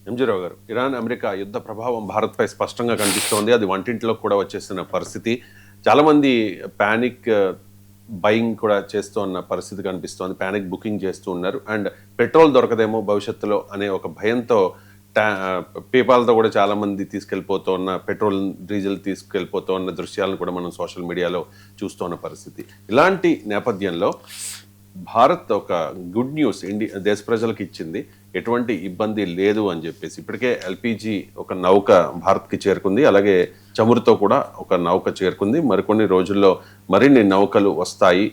ఎంజీరావు గారు, Iran America యుద్ధ ప్రభావం భారత్పై స్పష్టంగా కనిపిస్తోంది. అది వంటింట్లో కూడా వచ్చేసిన పరిస్థితి. చాలామంది ప్యానిక్ బయింగ్ కూడా చేస్తూ ఉన్న పరిస్థితి కనిపిస్తోంది. ప్యానిక్ బుకింగ్ చేస్తూ ఉన్నారు. అండ్ పెట్రోల్ దొరకదేమో భవిష్యత్తులో అనే ఒక భయంతో పేపాల్తో కూడా చాలామంది తీసుకెళ్ళిపోతూ ఉన్న పెట్రోల్ డీజిల్ తీసుకెళ్ళిపోతూ ఉన్న దృశ్యాలను కూడా మనం సోషల్ మీడియాలో చూస్తూ ఉన్న పరిస్థితి. ఇలాంటి నేపథ్యంలో భారత్ ఒక గుడ్ న్యూస్ దేశ ప్రజలకు ఇచ్చింది. ఎటువంటి ఇబ్బంది లేదు అని చెప్పేసి ఇప్పటికే ఎల్పిజి ఒక నౌక భారత్కి చేరుకుంది. అలాగే చమురుతో కూడా ఒక నౌక చేరుకుంది. మరికొన్ని రోజుల్లో మరిన్ని నౌకలు వస్తాయి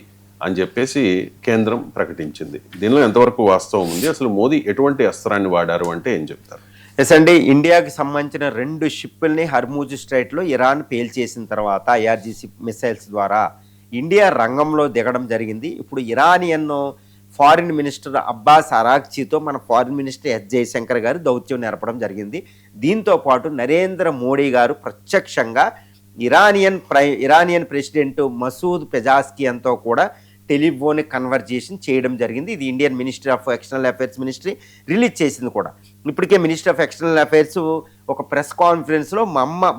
అని చెప్పేసి కేంద్రం ప్రకటించింది. దీనిలో ఎంతవరకు వాస్తవం ఉంది? అసలు మోదీ ఎటువంటి అస్త్రాన్ని వాడారు అంటే ఏం చెప్తారు? ఎస్ అండి, ఇండియాకి సంబంధించిన 2 షిప్పుల్ని హర్మూజ్ స్ట్రైట్లో ఇరాన్ పేల్చేసిన తర్వాత ఐఆర్జీసీ మిసైల్స్ ద్వారా ఇండియా రంగంలో దిగడం జరిగింది. ఇప్పుడు ఇరానియన్ ఫారిన్ మినిస్టర్ అబ్బాస్ అరాక్చీతో మన ఫారిన్ మినిస్టర్ ఎస్ జయశంకర్ గారు దౌత్యం నెరపడం జరిగింది. దీంతో పాటు నరేంద్ర మోడీ గారు ప్రత్యక్షంగా ఇరానియన్ ప్రెసిడెంట్ మసూద్ పెజాస్కియన్తో కూడా టెలిఫోనిక్ కన్వర్జేషన్ చేయడం జరిగింది. ఇది Indian ministry of external affairs ministry release చేసింది కూడా. ఇప్పటికే మినిస్ట్రీ ఆఫ్ ఎక్స్టర్నల్ అఫైర్స్ ఒక ప్రెస్ కాన్ఫరెన్స్లో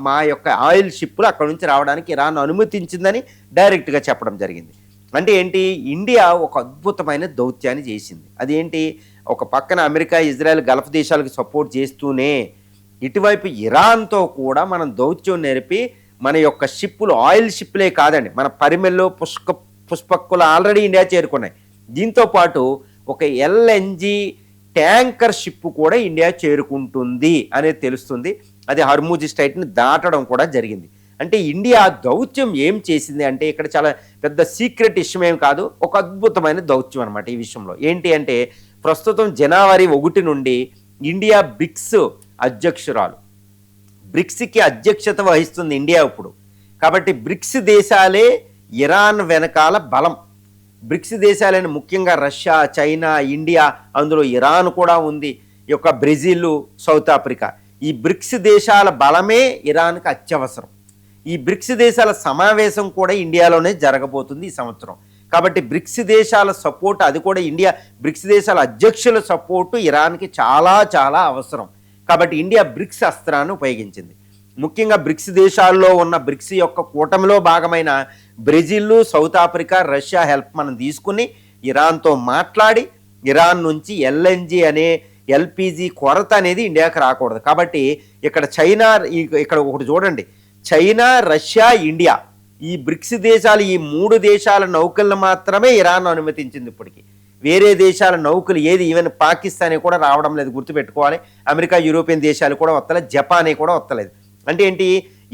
మా యొక్క ఆయిల్ షిప్పులు అక్కడ నుంచి రావడానికి ఇరాన్ అనుమతించిందని డైరెక్ట్గా చెప్పడం జరిగింది. అంటే ఏంటి, ఇండియా ఒక అద్భుతమైన దౌత్యాన్ని చేసింది. అదేంటి, ఒక పక్కన అమెరికా, ఇజ్రాయెల్, గల్ఫ్ దేశాలకు సపోర్ట్ చేస్తూనే ఇటువైపు ఇరాన్తో కూడా మనం దౌత్యం నేర్పి మన యొక్క షిప్పులు, ఆయిల్ షిప్పులే కాదండి, మన పరిమెల్లో పుష్పక్కులు ఆల్రెడీ ఇండియా చేరుకున్నాయి. దీంతో పాటు ఒక ఎల్ఎన్జి ట్యాంకర్ షిప్ కూడా ఇండియా చేరుకుంటుంది అనేది తెలుస్తుంది. అది హర్మూజ్ స్ట్రైట్ని దాటడం కూడా జరిగింది. అంటే ఇండియా దౌత్యం ఏం చేసింది అంటే, ఇక్కడ చాలా పెద్ద సీక్రెట్ విషయం ఏం కాదు, ఒక అద్భుతమైన దౌత్యం అనమాట. ఈ విషయంలో ఏంటి అంటే, ప్రస్తుతం జనవరి 1 నుండి ఇండియా బ్రిక్స్ అధ్యక్షురాలు, బ్రిక్స్కి అధ్యక్షత వహిస్తుంది ఇండియా ఇప్పుడు. కాబట్టి బ్రిక్స్ దేశాలే ఇరాన్ వెనకాల బలం. బ్రిక్స్ దేశాలని ముఖ్యంగా రష్యా, చైనా, ఇండియా, అందులో ఇరాన్ కూడా ఉంది, ఈ యొక్క బ్రెజిల్, సౌత్ ఆఫ్రికా. ఈ బ్రిక్స్ దేశాల బలమే ఇరాన్కి అత్యవసరం. ఈ బ్రిక్స్ దేశాల సమావేశం కూడా ఇండియాలోనే జరగబోతుంది ఈ సంవత్సరం. కాబట్టి బ్రిక్స్ దేశాల సపోర్ట్, అది కూడా ఇండియా బ్రిక్స్ దేశాల అధ్యక్షుల సపోర్టు ఇరాన్కి చాలా చాలా అవసరం. కాబట్టి ఇండియా బ్రిక్స్ అస్త్రాన్ని ఉపయోగించింది. ముఖ్యంగా బ్రిక్స్ దేశాల్లో ఉన్న బ్రిక్స్ యొక్క కూటమిలో భాగమైన Brazil, south Africa, Russia help మనం తీసుకుని ఇరాన్తో మాట్లాడి ఇరాన్ నుంచి ఎల్ఎన్జి అనే ఎల్పిజి కొరత అనేది ఇండియాకి రాకూడదు. కాబట్టి ఇక్కడ చైనా, ఇక్కడ ఒకటి చూడండి, చైనా, రష్యా, ఇండియా, ఈ బ్రిక్స్ దేశాలు, ఈ 3 దేశాల నౌకలను మాత్రమే ఇరాన్ అనుమతించింది. ఇప్పటికీ వేరే దేశాల నౌకలు ఏది, ఈవెన్ పాకిస్తాన్ కూడా రావడం లేదు, గుర్తుపెట్టుకోవాలి. అమెరికా, యూరోపియన్ దేశాలు కూడా వస్తలేదు, జపాన్ కూడా వస్తలేదు. అంటే ఏంటి,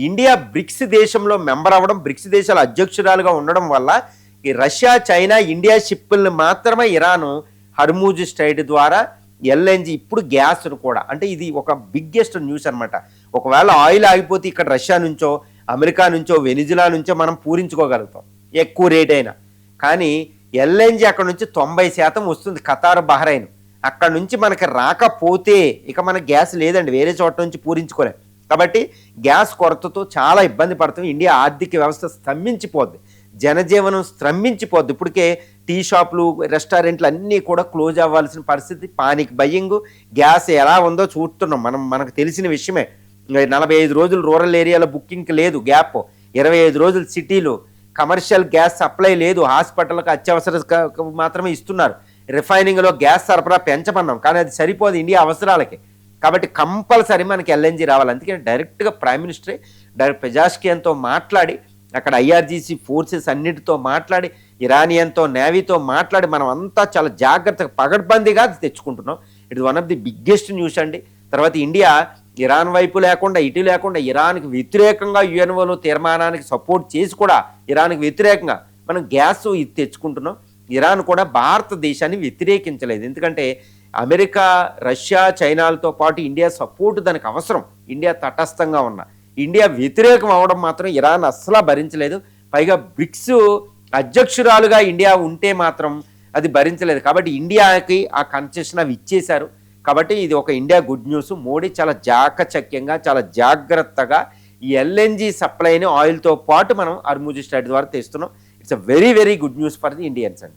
ఇండియా బ్రిక్స్ దేశంలో మెంబర్ అవ్వడం, బ్రిక్స్ దేశాల అధ్యక్షురాలుగా ఉండడం వల్ల ఈ రష్యా, చైనా, ఇండియా షిప్పుల్ని మాత్రమే ఇరాన్ హర్మూజ్ స్ట్రైట్ ద్వారా ఎల్ఎన్జి, ఇప్పుడు గ్యాస్ను కూడా, అంటే ఇది ఒక బిగ్గెస్ట్ న్యూస్ అనమాట. ఒకవేళ ఆయిల్ ఆగిపోతే ఇక్కడ రష్యా నుంచో, అమెరికా నుంచో, వెనిజులా నుంచో మనం పూరించుకోగలుగుతాం ఎక్కువ రేట్ అయినా. కానీ ఎల్ఎన్జి అక్కడ నుంచి 90% వస్తుంది, ఖతార్, బహ్రైన్. అక్కడ నుంచి మనకి రాకపోతే ఇక మన గ్యాస్ లేదండి, వేరే చోట నుంచి పూరించుకోలేం. కాబట్టి గ్యాస్ కొరతతో చాలా ఇబ్బంది పడుతుంది. ఇండియా ఆర్థిక వ్యవస్థ స్తంభించిపోద్ది, జనజీవనం స్తంభించిపోద్ది. ఇప్పటికే టీ షాపులు, రెస్టారెంట్లు అన్నీ కూడా క్లోజ్ అవ్వాల్సిన పరిస్థితి. పానిక్ బయ్యింగ్, గ్యాస్ ఎలా ఉందో చూస్తున్నాం మనకు తెలిసిన విషయమే. 45 రోజులు రూరల్ ఏరియాలో బుకింగ్కి లేదు గ్యాప్, 25 రోజులు సిటీలో కమర్షియల్ గ్యాస్ సప్లై లేదు, హాస్పిటల్కి అత్యవసర మాత్రమే ఇస్తున్నారు. రిఫైనింగ్లో గ్యాస్ సరఫరా పెంచమన్నాం, కానీ అది సరిపోదు ఇండియా అవసరాలకి. కాబట్టి కంపల్సరీ మనకి ఎల్ఎన్జి రావాలి. అందుకని డైరెక్ట్గా ప్రైమ్ మినిస్టరే డైరెక్ట్ పెజాస్కియన్తో మాట్లాడి, అక్కడ ఐఆర్జీసీ ఫోర్సెస్ అన్నిటితో మాట్లాడి, ఇరానియన్తో, నేవీతో మాట్లాడి మనం అంతా చాలా జాగ్రత్తగా పగడ్బందీగా తెచ్చుకుంటున్నాం. It one of the biggest news అండి. తర్వాత ఇండియా ఇరాన్ వైపు లేకుండా, ఇటు లేకుండా, ఇరాన్కి వ్యతిరేకంగా యుఎన్ఓలో తీర్మానానికి సపోర్ట్ చేసి కూడా ఇరాన్కి వ్యతిరేకంగా మనం గ్యాస్ ఇది తెచ్చుకుంటున్నాం. ఇరాన్ కూడా భారతదేశాన్ని వ్యతిరేకించలేదు, ఎందుకంటే అమెరికా, రష్యా, చైనాలతో పాటు ఇండియా సపోర్ట్ దానికి అవసరం. ఇండియా తటస్థంగా ఉన్న, ఇండియా వ్యతిరేకం అవడం మాత్రం ఇరాన్ అస్సలు భరించలేదు. పైగా బ్రిక్స్ అధ్యక్షురాలుగా ఇండియా ఉంటే మాత్రం అది భరించలేదు. కాబట్టి ఇండియాకి ఆ కన్సెషన్ అవి ఇచ్చేశారు. కాబట్టి ఇది ఒక ఇండియా గుడ్ న్యూస్. మోడీ చాలా చాకచక్యంగా, చాలా జాగ్రత్తగా ఈ ఎల్ఎన్జి సప్లైని ఆయిల్తో పాటు మనం హర్మూజ్ స్ట్రైట్ ద్వారా తెస్తున్నాం. It's a very very good news for the Indians అండి.